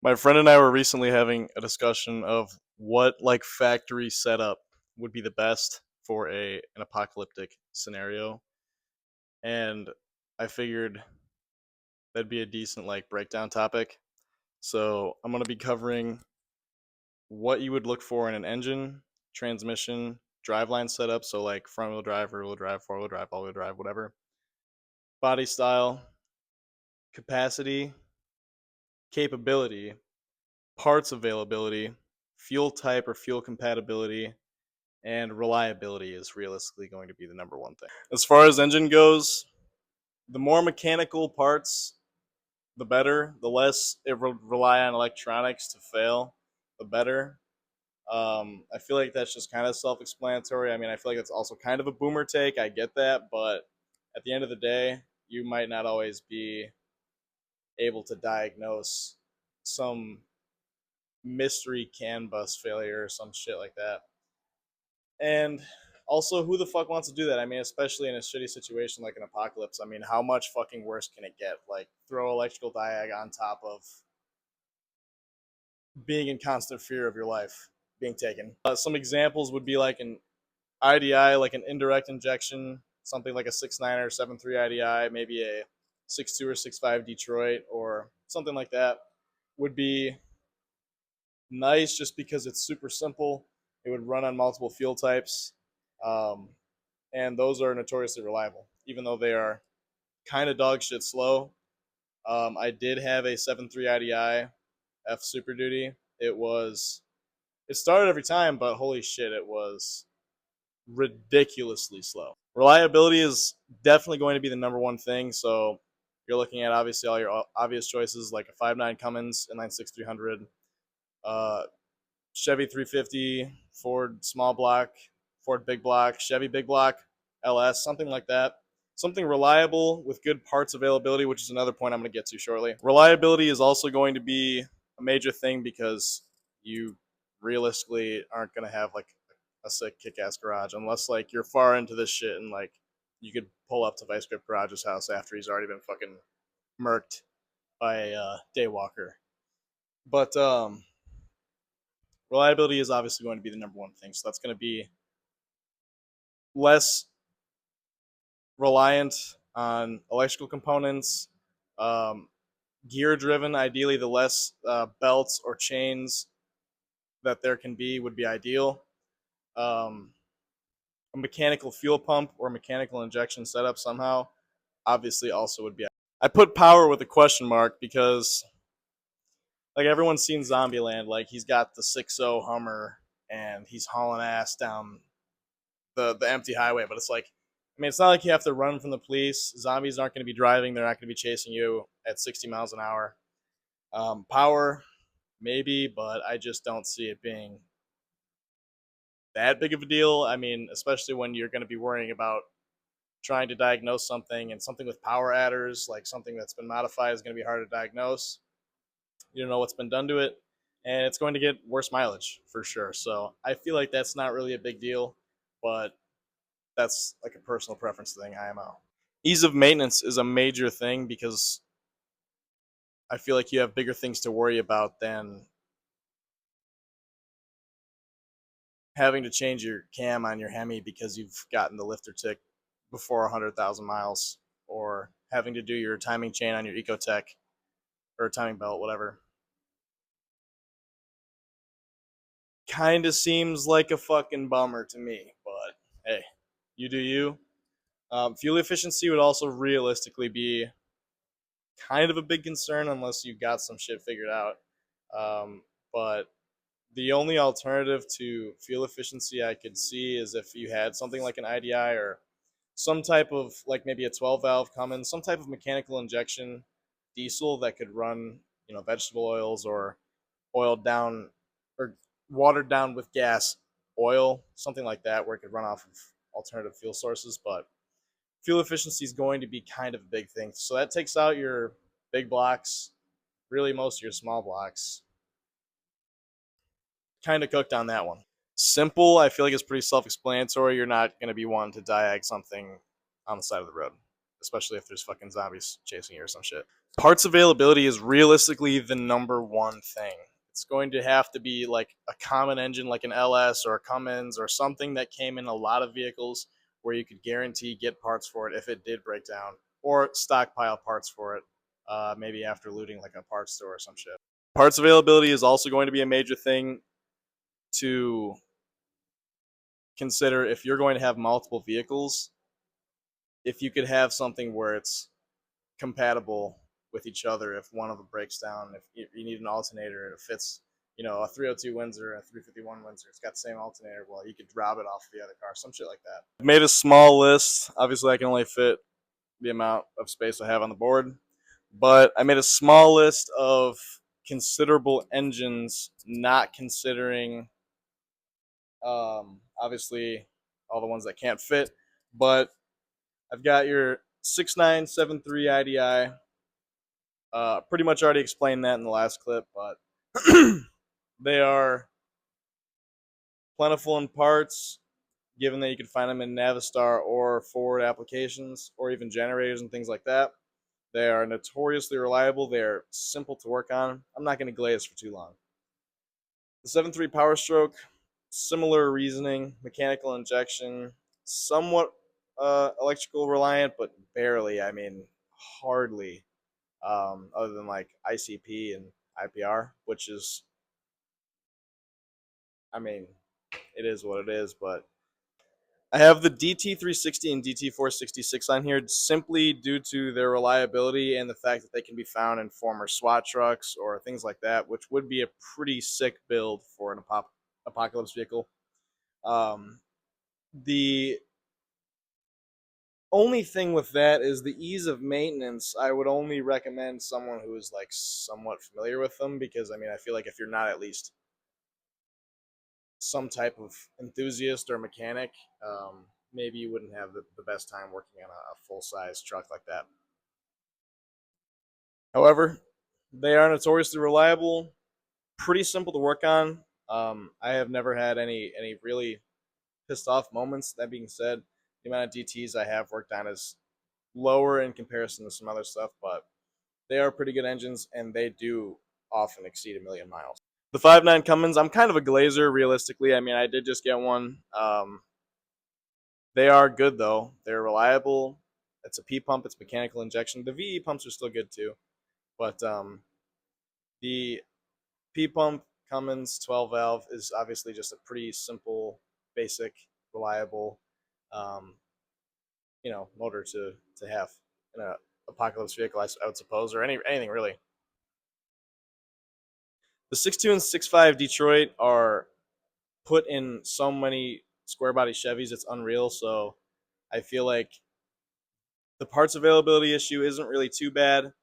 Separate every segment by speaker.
Speaker 1: My friend and I were recently having a discussion of what like factory setup would be the best for an apocalyptic scenario, and I figured that'd be a decent like breakdown topic. So I'm gonna be covering what you would look for in an engine, transmission, driveline setup. So like front wheel drive, rear wheel drive, four wheel drive, all wheel drive, whatever. Body style, capacity, capability, parts availability, fuel type or fuel compatibility, and reliability is realistically going to be the number one thing. As far as engine goes, the more mechanical parts, the better. The less it will rely on electronics to fail, the better. I feel like that's just kind of self-explanatory. I mean, I feel like it's also kind of a boomer take. I get that, but at the end of the day, you might not always be able to diagnose some mystery CAN bus failure or some shit like that. And also, who the fuck wants to do that? I mean, especially in a shitty situation like an apocalypse. I mean, how much fucking worse can it get? Like, throw electrical diag on top of being in constant fear of your life being taken. Some examples would be like an IDI, like an indirect injection, something like a 6.9 or 7.3 IDI, maybe a 6.2 or 6.5 Detroit, or something like that, would be nice just because it's super simple. It would run on multiple fuel types. Um, and those are notoriously reliable, even though they are kind of dog shit slow. I did have a 7.3 IDI F Super Duty. It started every time, but holy shit, it was ridiculously slow. Reliability is definitely going to be the number one thing. So you're looking at obviously all your obvious choices like a 5.9 Cummins inline 6300, uh, Chevy 350, Ford small block, Ford big block, Chevy big block, LS, something like that. Something reliable with good parts availability, which is another point I'm going to get to shortly. Reliability is also going to be a major thing because you realistically aren't going to have like a sick kick-ass garage unless like you're far into this shit and like you could pull up to Vice Grip Garage's house after he's already been fucking murked by a daywalker. But reliability is obviously going to be the number one thing. So that's going to be less reliant on electrical components, um, gear driven. Ideally, the less belts or chains that there can be would be ideal. Um, a mechanical fuel pump or mechanical injection setup somehow obviously also would be. I put power with a question mark because like everyone's seen Zombieland, like he's got the 6.0 Hummer and he's hauling ass down the empty highway, but it's like, I mean, it's not like you have to run from the police. Zombies aren't going to be driving. They're not going to be chasing you at 60 miles an hour. Power, maybe, but I just don't see it being that big of a deal. I mean, especially when you're going to be worrying about trying to diagnose something and something with power adders, like something that's been modified, is going to be hard to diagnose. You don't know what's been done to it, and it's going to get worse mileage for sure. So I feel like that's not really a big deal, but that's like a personal preference thing, IMO. Ease of maintenance is a major thing because I feel like you have bigger things to worry about than having to change your cam on your Hemi because you've gotten the lifter tick before 100,000 miles, or having to do your timing chain on your Ecotech or timing belt, whatever. Kind of seems like a fucking bummer to me, but hey, you do you. Fuel efficiency would also realistically be kind of a big concern unless you got some shit figured out. But the only alternative to fuel efficiency I could see is if you had something like an IDI or some type of like maybe a 12 valve Cummins, some type of mechanical injection diesel that could run, vegetable oils or oiled down or watered down with gas oil, something like that, where it could run off of alternative fuel sources. But fuel efficiency is going to be kind of a big thing. So that takes out your big blocks, really most of your small blocks. Kind of cooked on that one. Simple, I feel like it's pretty self-explanatory. You're not going to be wanting to diag something on the side of the road, especially if there's fucking zombies chasing you or some shit. Parts availability is realistically the number one thing. It's going to have to be like a common engine like an LS or a Cummins or something that came in a lot of vehicles where you could guarantee get parts for it if it did break down, or stockpile parts for it, maybe after looting like a parts store or some shit. Parts availability is also going to be a major thing to consider if you're going to have multiple vehicles. If you could have something where it's compatible with each other, if one of them breaks down, if you need an alternator and it fits, a 302 Windsor and a 351 Windsor, it's got the same alternator, well, you could drop it off the other car, some shit like that. I've made a small list. Obviously, I can only fit the amount of space I have on the board, but I made a small list of considerable engines, not considering obviously all the ones that can't fit, but I've got your 6973 IDI. Pretty much already explained that in the last clip, but they are plentiful in parts, given that you can find them in Navistar or Ford applications, or even generators and things like that. They are notoriously reliable. They're simple to work on. I'm not going to glaze for too long. The 7.3 Power Stroke, similar reasoning, mechanical injection, somewhat electrical reliant, but barely. I mean, hardly. Other than like ICP and IPR, which is, I mean, it is what it is. But I have the DT360 and DT466 on here simply due to their reliability and the fact that they can be found in former SWAT trucks or things like that, which would be a pretty sick build for an apocalypse vehicle. The only thing with that is the ease of maintenance. I would only recommend someone who is like somewhat familiar with them, because I mean, I feel like if you're not at least some type of enthusiast or mechanic, maybe you wouldn't have the best time working on a full size truck like that. However, they are notoriously reliable, pretty simple to work on. I have never had any really pissed off moments. That being said, the amount of DTs I have worked on is lower in comparison to some other stuff, but they are pretty good engines and they do often exceed 1,000,000 miles. The 5.9 Cummins, I'm kind of a glazer realistically. I mean, I did just get one. They are good though. They're reliable. It's a P pump. It's mechanical injection. The VE pumps are still good too, but the P pump Cummins 12 valve is obviously just a pretty simple, basic, reliable, um, motor to have in a apocalypse vehicle, I would suppose, or anything really. The 6.2 and 6.5 Detroit are put in so many square body Chevys, it's unreal. So I feel like the parts availability issue isn't really too bad.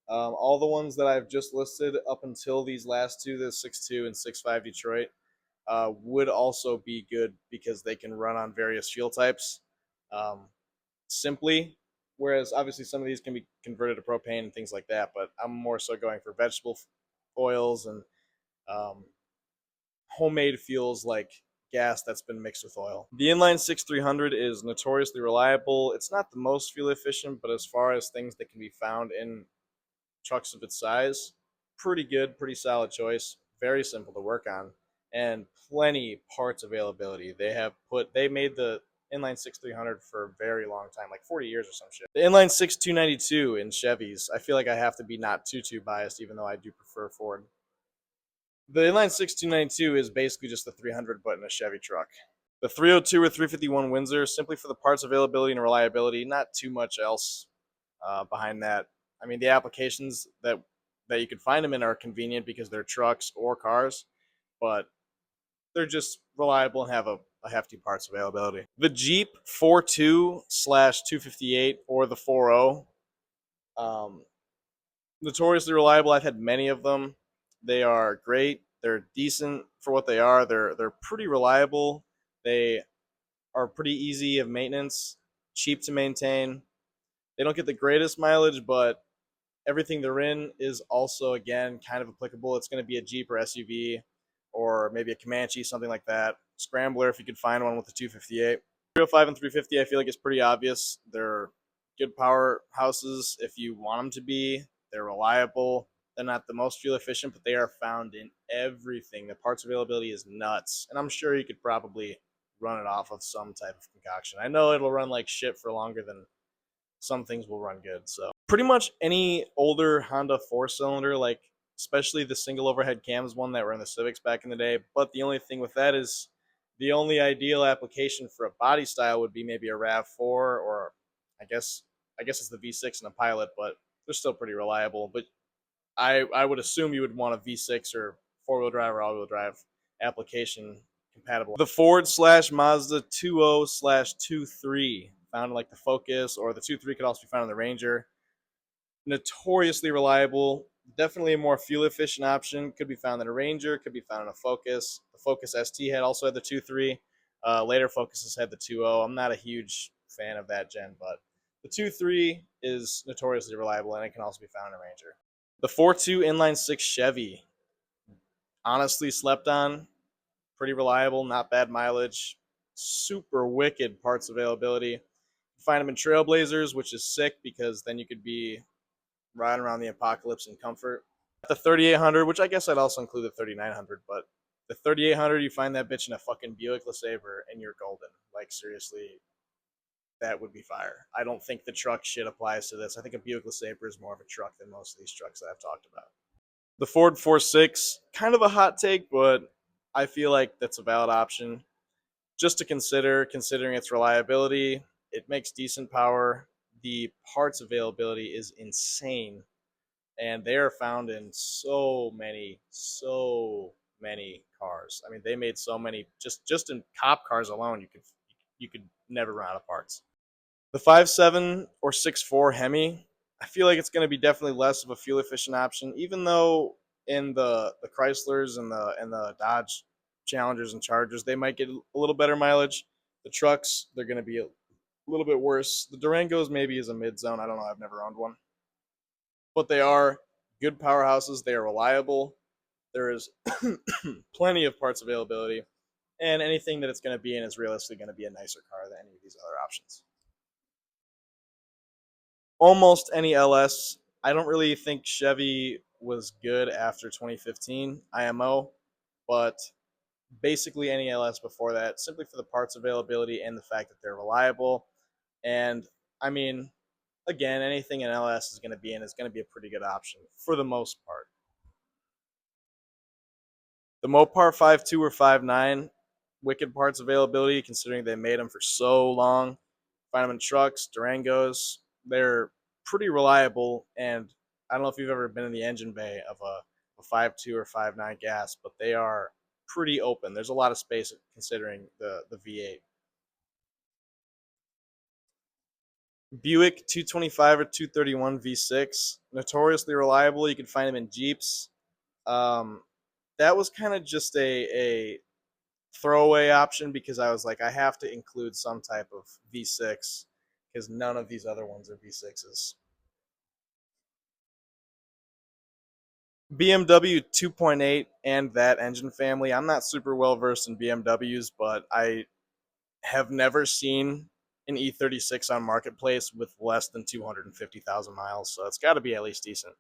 Speaker 1: All the ones that I've just listed up until these last two, the 6.2 and 6.5 Detroit, would also be good because they can run on various fuel types simply. Whereas obviously some of these can be converted to propane and things like that, but I'm more so going for vegetable oils and um, homemade fuels like gas that's been mixed with oil. The inline 6300 is notoriously reliable. It's not the most fuel efficient, but as far as things that can be found in trucks of its size, pretty good, pretty solid choice. Very simple to work on, and plenty parts availability. They made the inline 6300 for a very long time, like 40 years or some shit. The inline 6292 in Chevys, I feel like I have to be not too biased, even though I do prefer Ford. The inline 6292 is basically just the 300 but in a Chevy truck. The 302 or 351 Windsor, simply for the parts availability and reliability, not too much else behind that. I mean, the applications that you can find them in are convenient because they're trucks or cars, but they're just reliable and have a hefty parts availability. The Jeep 42/258 or the 40, notoriously reliable. I've had many of them. They are great. They're decent for what they are. They're pretty reliable. They are pretty easy of maintenance, cheap to maintain. They don't get the greatest mileage, but everything they're in is also, again, kind of applicable. It's going to be a Jeep or SUV or maybe a Comanche, something like that. Scrambler, if you could find one with the 258. 305 and 350, I feel like it's pretty obvious. They're good powerhouses if you want them to be. They're reliable. They're not the most fuel efficient, but they are found in everything. The parts availability is nuts, and I'm sure you could probably run it off of some type of concoction. I know it'll run like shit for longer than some things will run good. So pretty much any older Honda 4-cylinder, like especially the single overhead cams one that were in the Civics back in the day. But the only thing with that is the only ideal application for a body style would be maybe a RAV4, or I guess it's the V6 and a Pilot, but they're still pretty reliable. But I would assume you would want a V6 or 4-wheel drive or all-wheel drive application compatible. The Ford slash Mazda 2.0 slash 2.3 found in like the Focus, or the 2.3 could also be found in the Ranger. Notoriously reliable, definitely a more fuel efficient option. Could be found in a Ranger, could be found in a Focus. The Focus ST had also had the 2.3. Later Focuses had the 2.0. I'm not a huge fan of that gen, but the 2.3 is notoriously reliable, and it can also be found in a Ranger. The 4.2 inline six Chevy, honestly slept on, pretty reliable, not bad mileage, super wicked parts availability. You find them in Trailblazers, which is sick because then you could be riding around the apocalypse in comfort. The 3800, which I guess I'd also include the 3900, but the 3800, you find that bitch in a fucking Buick LeSabre and you're golden. Like, seriously, that would be fire. I don't think the truck shit applies to this. I think a Buick LeSabre is more of a truck than most of these trucks that I've talked about. The Ford 4.6, kind of a hot take, but I feel like that's a valid option just to consider, considering its reliability. It makes decent power. The parts availability is insane, and they are found in so many cars. I mean, they made so many just in cop cars alone. You could never run out of parts. The 5.7 or 6.4 Hemi, I feel like it's going to be definitely less of a fuel efficient option, even though in the Chryslers and the Dodge Challengers and Chargers they might get a little better mileage. The trucks, they're going to be a little bit worse. The Durangos maybe is a mid zone. I don't know. I've never owned one, but they are good powerhouses. They are reliable. There is plenty of parts availability, and anything that it's going to be in is realistically going to be a nicer car than any of these other options. Almost any LS. I don't really think Chevy was good after 2015 IMO, but basically any LS before that, simply for the parts availability and the fact that they're reliable. And I mean, again, anything an LS is going to be in is going to be a pretty good option for the most part. The Mopar 5.2 or 5.9, wicked parts availability considering they made them for so long. Find them in trucks, Durangos. They're pretty reliable, and I don't know if you've ever been in the engine bay of a 5.2 or 5.9 gas, but they are pretty open. There's a lot of space considering the V8. Buick 225 or 231 V6, notoriously reliable. You can find them in Jeeps. That was kind of just a throwaway option because I was like, I have to include some type of V6 because none of these other ones are V6s. BMW 2.8 and that engine family. I'm not super well versed in BMWs, but I have never seen an E36 on Marketplace with less than 250,000 miles, so it's got to be at least decent.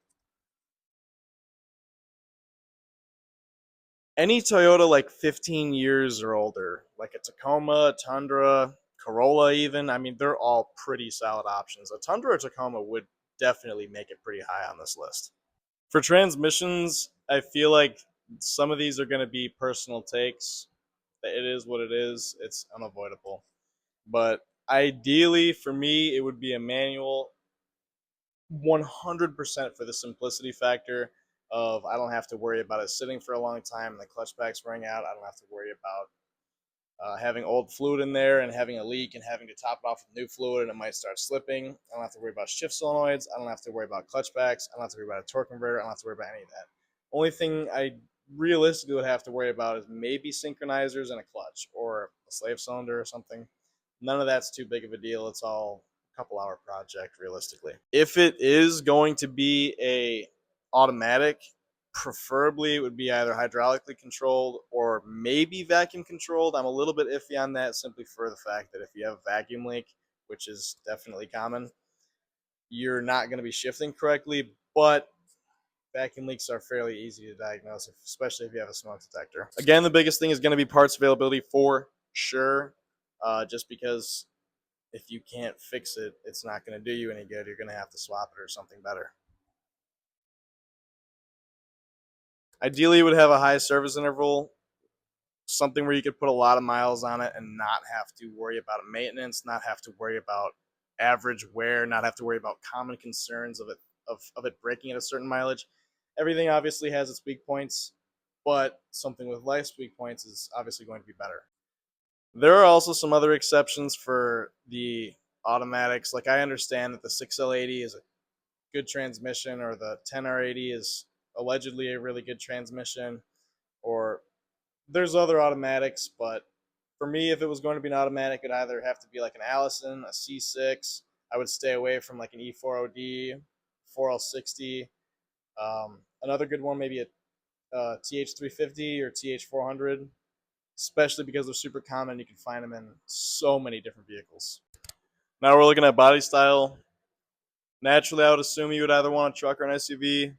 Speaker 1: Any Toyota like 15 years or older, like a Tacoma, Tundra, Corolla even, I mean, they're all pretty solid options. A Tundra or Tacoma would definitely make it pretty high on this list. For transmissions, I feel like some of these are going to be personal takes. It is what it is. It's unavoidable. But ideally, for me, it would be a manual 100% for the simplicity factor of I don't have to worry about it sitting for a long time and the clutch pack's running out. I don't have to worry about having old fluid in there and having a leak and having to top it off with new fluid and it might start slipping. I don't have to worry about shift solenoids. I don't have to worry about clutch packs. I don't have to worry about a torque converter. I don't have to worry about any of that. Only thing I realistically would have to worry about is maybe synchronizers and a clutch or a slave cylinder or something. None of that's too big of a deal. It's all a couple hour project realistically. If it is going to be a automatic, preferably it would be either hydraulically controlled or maybe vacuum controlled. I'm a little bit iffy on that simply for the fact that if you have a vacuum leak, which is definitely common, you're not going to be shifting correctly. but vacuum leaks are fairly easy to diagnose, especially if you have a smoke detector. Again, the biggest thing is going to be parts availability for sure, just because if you can't fix it, it's not going to do you any good. You're going to have to swap it or something better. Ideally, you would have a high service interval, something where you could put a lot of miles on it and not have to worry about maintenance, not have to worry about average wear, not have to worry about common concerns of it breaking at a certain mileage. Everything obviously has its weak points, but something with less weak points is obviously going to be better. There are also some other exceptions for the automatics. Like I understand that the 6L80 is a good transmission, or the 10R80 is allegedly a really good transmission, or there's other automatics, but for me, if it was going to be an automatic, it'd either have to be like an Allison, a C6. I would stay away from like an E40D, 4L60. Another good one, maybe a TH350 or TH400, especially because they're super common. You can find them in so many different vehicles. Now we're looking at body style. Naturally, I would assume you would either want a truck or an SUV,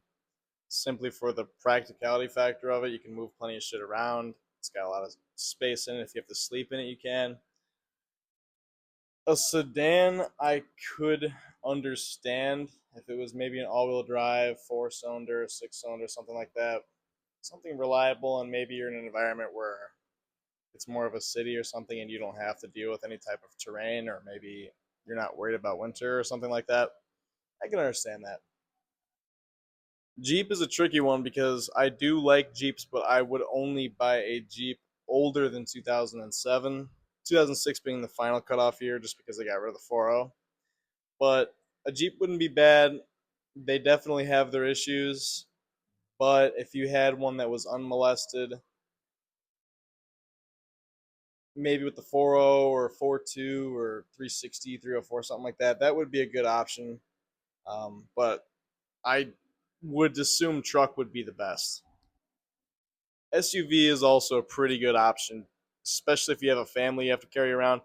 Speaker 1: simply for the practicality factor of it. You can move plenty of shit around. It's got a lot of space in it. If you have to sleep in it, you can. A sedan, I could understand if it was maybe an all-wheel drive, 4-cylinder, 6-cylinder, something like that. Something reliable, and maybe you're in an environment where it's more of a city or something and you don't have to deal with any type of terrain, or maybe you're not worried about winter or something like that. I can understand that. Jeep is a tricky one because I do like Jeeps, but I would only buy a Jeep older than 2007. 2006 being the final cutoff year just because they got rid of the 4.0. But a Jeep wouldn't be bad. They definitely have their issues, but if you had one that was unmolested, maybe with the 4.0 or 4.2 or 360, 304, something like that, that would be a good option. But I would assume truck would be the best. SUV is also a pretty good option, especially if you have a family you have to carry around.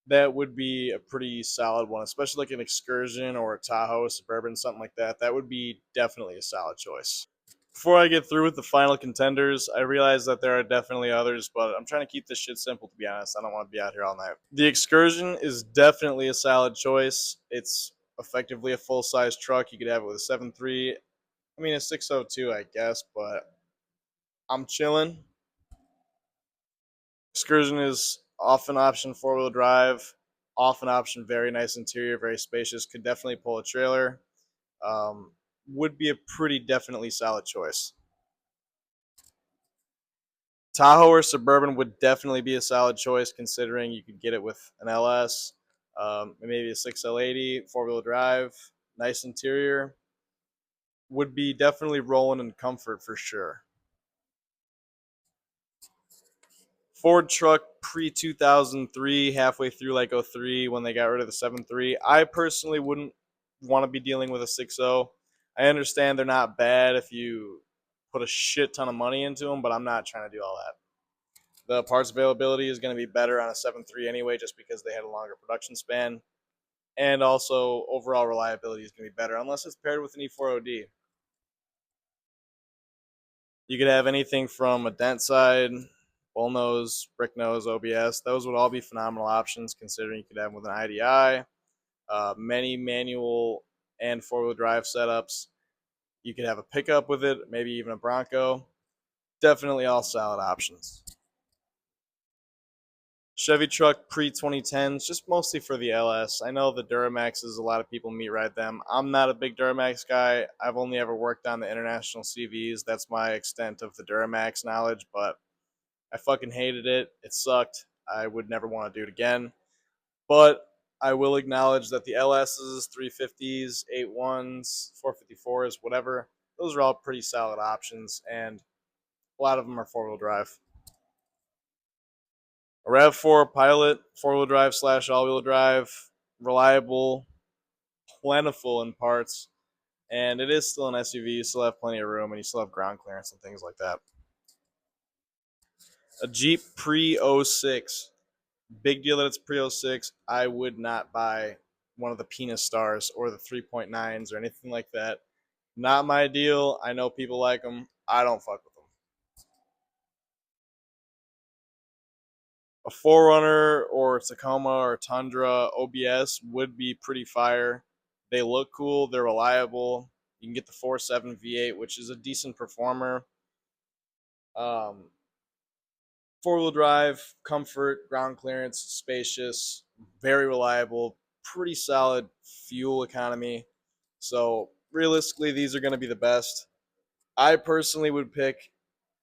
Speaker 1: That would be a pretty solid one, especially like an Excursion or a Tahoe, a Suburban, something like that. That would be definitely a solid choice. Before I get through with the final contenders, I realize that there are definitely others, but I'm trying to keep this shit simple, to be honest. I don't want to be out here all night. The Excursion is definitely a solid choice. It's effectively a full-size truck. You could have it with a 7.3. I mean, a 602, I guess, but I'm chilling. Excursion is off an option 4-wheel drive, off an option very nice interior, very spacious. Could definitely pull a trailer. Um, would be a pretty definitely solid choice. Tahoe or Suburban would definitely be a solid choice, considering you could get it with an LS, maybe a 6L80, 4-wheel drive, nice interior. Would be definitely rolling in comfort for sure. Ford truck pre 2003, halfway through like '03 when they got rid of the 7.3. I personally wouldn't want to be dealing with a 6.0. I understand they're not bad if you put a shit ton of money into them, but I'm not trying to do all that. The parts availability is going to be better on a 7.3 anyway, just because they had a longer production span. And also, overall reliability is going to be better, unless it's paired with an E40D. You could have anything from a dent side, bullnose, brick nose, OBS. Those would all be phenomenal options, considering you could have them with an IDI, many manual and 4-wheel drive setups. You could have a pickup with it, maybe even a Bronco. Definitely all solid options. Chevy truck pre 2010s, just mostly for the LS. I know the Duramaxes, a lot of people meat ride them. I'm not a big Duramax guy. I've only ever worked on the international CVs. That's my extent of the Duramax knowledge, but I fucking hated it. It sucked. I would never want to do it again. But I will acknowledge that the LSs, 350s, 81s, 454s, whatever, those are all pretty solid options, and a lot of them are 4-wheel drive. A RAV4 Pilot, 4-wheel drive slash all-wheel drive, reliable, plentiful in parts, and it is still an SUV. You still have plenty of room, and you still have ground clearance and things like that. A Jeep pre '06, big deal that it's pre '06. I would not buy one of the Penis Stars or the 3.9s or anything like that. Not my deal. I know people like them. I don't fuck with them. A Forerunner or Tacoma or Tundra OBS would be pretty fire. They look cool. They're reliable. You can get the 4.7 V8, which is a decent performer. Um, Four-wheel drive, comfort, ground clearance, spacious, very reliable, pretty solid fuel economy. So realistically, these are going to be the best. I personally would pick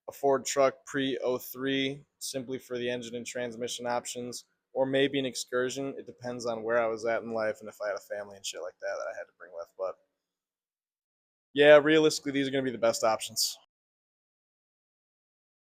Speaker 1: a Ford truck pre '03 simply for the engine and transmission options, or maybe an Excursion. It depends on where I was at in life and if I had a family and shit like that I had to bring with. But yeah, realistically, these are going to be the best options.